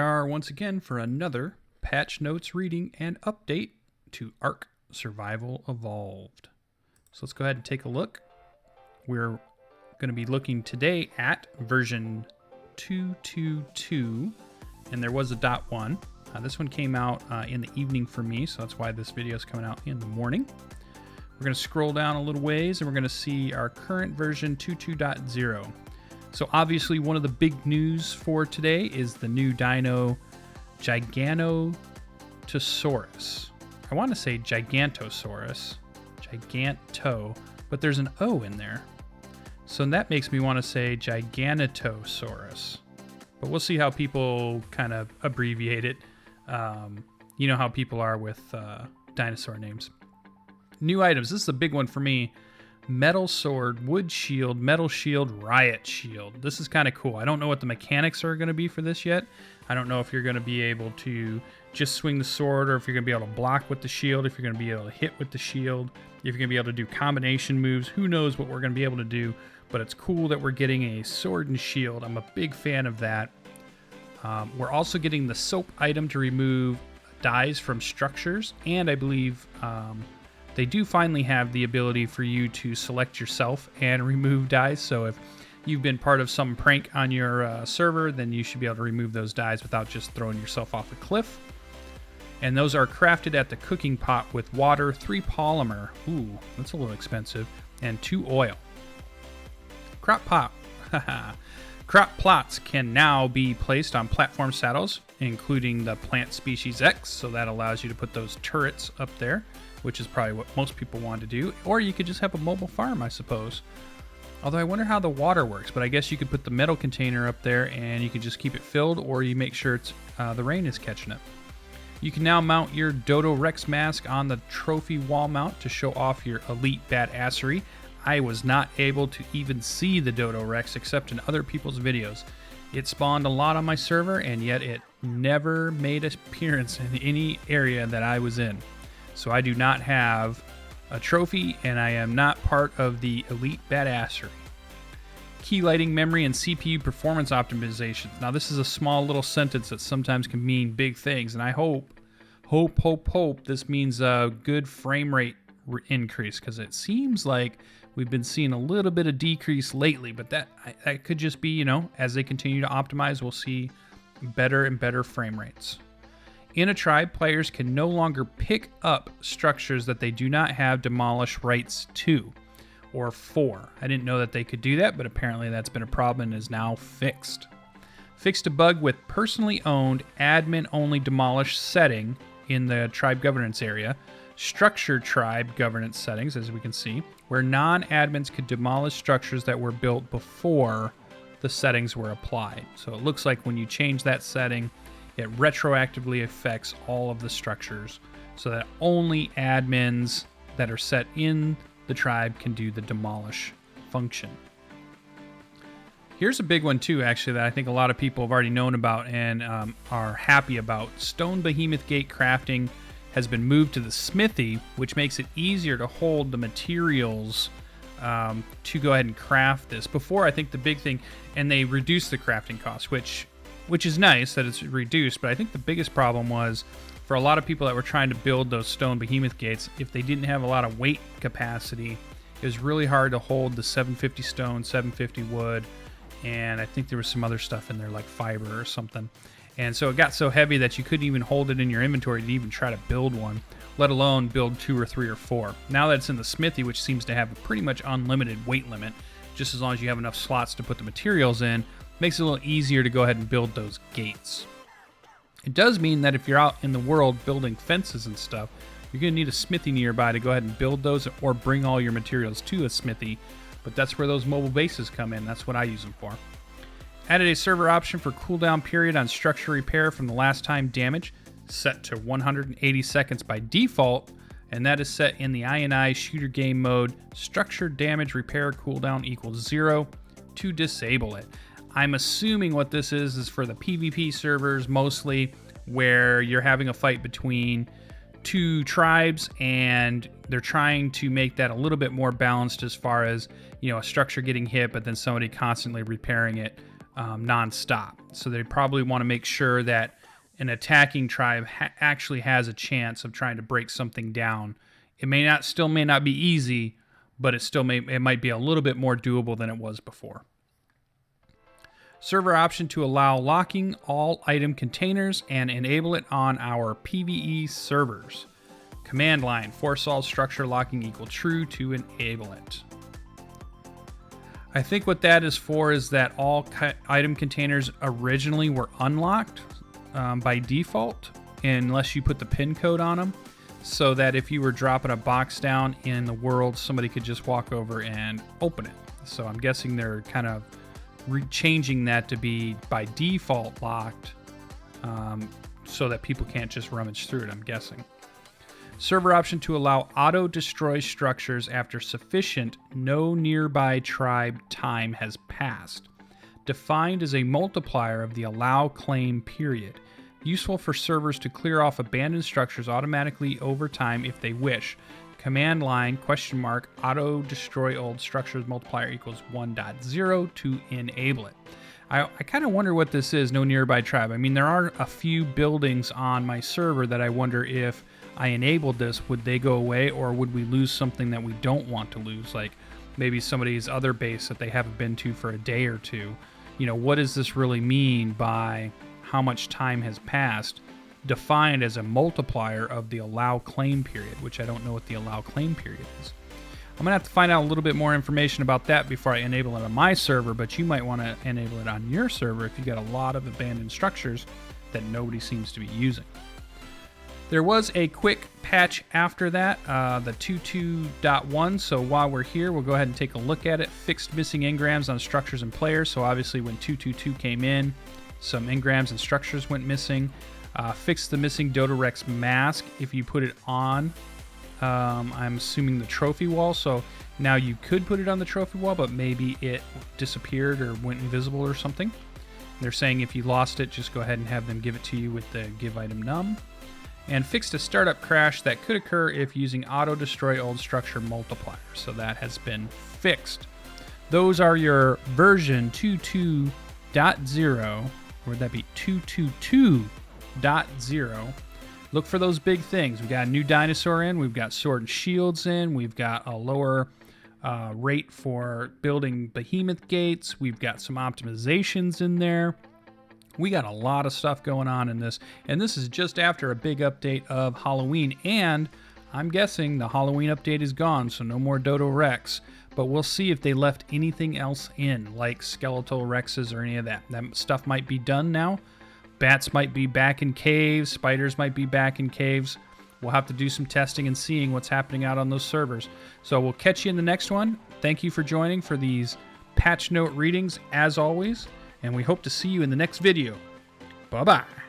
are once again for another patch notes reading and update to Ark Survival Evolved. So let's go ahead and take a look. We're going to be looking today at version 2.2.2, and there was a .1. This one came out in the evening for me, so that's why this video is coming out in the morning. We're going to scroll down a little ways, and we're going to see our current version 2.2.0. So obviously one of the big news for today is the new Dino Giganotosaurus. I want to say Gigantosaurus, Giganto, but there's an O in there. So that makes me want to say Giganotosaurus. But we'll see how people kind of abbreviate it. You know how people are with dinosaur names. New items. This is a big one for me. Metal sword, wood shield, metal shield, riot shield. This is kind of cool. I don't know what the mechanics are going to be for this yet. I don't know if you're going to be able to just swing the sword, or if you're going to be able to block with the shield, if you're going to be able to hit with the shield, if you're going to be able to do combination moves. Who knows what we're going to be able to do, but it's cool that we're getting a sword and shield. I'm a big fan of that. We're also getting the soap item to remove dyes from structures, and I believe they do finally have the ability for you to select yourself and remove dyes. So if you've been part of some prank on your server, then you should be able to remove those dyes without just throwing yourself off a cliff. And those are crafted at the cooking pot with water, 3 polymer, ooh, that's a little expensive, and 2 oil. Crop plots can now be placed on platform saddles, including the plant species X, so that allows you to put those turrets up there, which is probably what most people want to do. Or you could just have a mobile farm, I suppose. Although I wonder how the water works, but I guess you could put the metal container up there and you could just keep it filled, or you make sure it's the rain is catching it. You can now mount your DodoRex Mask on the trophy wall mount to show off your elite badassery. I was not able to even see the DodoRex except in other people's videos. It spawned a lot on my server, and yet it never made an appearance in any area that I was in. So I do not have a trophy, and I am not part of the elite badassery. Key lighting, memory, and CPU performance optimizations. Now this is a small little sentence that sometimes can mean big things, and I hope this means a good frame rate increase, because it seems like we've been seeing a little bit of decrease lately, but that could just be, you know, as they continue to optimize, we'll see better and better frame rates. In a tribe, players can no longer pick up structures that they do not have demolish rights to or for. I didn't know that they could do that, but apparently that's been a problem and is now fixed. Fixed a bug with personally owned admin-only demolish setting in the tribe governance area. Structured tribe governance settings, as we can see, where non-admins could demolish structures that were built before the settings were applied. So it looks like when you change that setting, it retroactively affects all of the structures so that only admins that are set in the tribe can do the demolish function. Here's a big one too, actually, that I think a lot of people have already known about and are happy about. Stone behemoth gate crafting has been moved to the smithy, which makes it easier to hold the materials to go ahead and craft this. Before, I think the big thing, and they reduced the crafting cost, which is nice that it's reduced, but I think the biggest problem was for a lot of people that were trying to build those stone behemoth gates, if they didn't have a lot of weight capacity, it was really hard to hold the 750 stone, 750 wood, and I think there was some other stuff in there like fiber or something. And so it got so heavy that you couldn't even hold it in your inventory to even try to build one, let alone build 2 or 3 or 4. Now that it's in the smithy, which seems to have a pretty much unlimited weight limit, just as long as you have enough slots to put the materials in, makes it a little easier to go ahead and build those gates. It does mean that if you're out in the world building fences and stuff, you're going to need a smithy nearby to go ahead and build those, or bring all your materials to a smithy, but that's where those mobile bases come in. That's what I use them for. Added a server option for cooldown period on structure repair from the last time damage, set to 180 seconds by default, and that is set in the INI shooter game mode. Structure damage repair cooldown equals 0 to disable it. I'm assuming what this is for the PvP servers mostly, where you're having a fight between 2 tribes and they're trying to make that a little bit more balanced as far as, you know, a structure getting hit but then somebody constantly repairing it non-stop. So they probably want to make sure that an attacking tribe actually has a chance of trying to break something down. It still may not be easy, but it might be a little bit more doable than it was before. Server option to allow locking all item containers and enable it on our PvE servers. Command line, force all structure locking equal true to enable it. I think what that is for is that all item containers originally were unlocked by default, unless you put the pin code on them, so that if you were dropping a box down in the world, somebody could just walk over and open it. So I'm guessing they're kind of changing that to be by default locked, so that people can't just rummage through it, I'm guessing. Server option to allow auto destroy structures after sufficient no nearby tribe time has passed. Defined as a multiplier of the allow claim period. Useful for servers to clear off abandoned structures automatically over time if they wish. Command line, auto destroy old structures multiplier equals 1.0 to enable it. I kind of wonder what this is, no nearby tribe. I mean, there are a few buildings on my server that I wonder if I enabled this, would they go away, or would we lose something that we don't want to lose? Like maybe somebody's other base that they haven't been to for a day or two. You know, what does this really mean by how much time has passed? Defined as a multiplier of the allow claim period, which I don't know what the allow claim period is. I'm gonna have to find out a little bit more information about that before I enable it on my server, but you might want to enable it on your server if you got a lot of abandoned structures that nobody seems to be using. There was a quick patch after that, the 2.2.1, so while we're here, we'll go ahead and take a look at it. Fixed missing engrams on structures and players, so obviously when 2.2.2 came in, some engrams and structures went missing. Fix the missing DodoRex Mask if you put it on, I'm assuming, the trophy wall. So now you could put it on the trophy wall, but maybe it disappeared or went invisible or something. They're saying if you lost it, just go ahead and have them give it to you with the giveitemnum. And fixed a startup crash that could occur if using AutoDestroyOldStructuresMultiplier. So that has been fixed. Those are your version 2.2.0, or would that be 2.2.2.0? Look for those big things. We've got a new dinosaur in, we've got sword and shields in, we've got a lower rate for building behemoth gates, we've got some optimizations in there. We got a lot of stuff going on in this, and this is just after a big update of Halloween, and I'm guessing the Halloween update is gone, so no more DodoRex, but we'll see if they left anything else in, like skeletal Rexes or any of that. That stuff might be done now. Bats might be back in caves, spiders might be back in caves. We'll have to do some testing and seeing what's happening out on those servers. So we'll catch you in the next one. Thank you for joining for these patch note readings, as always, and we hope to see you in the next video. Bye-bye.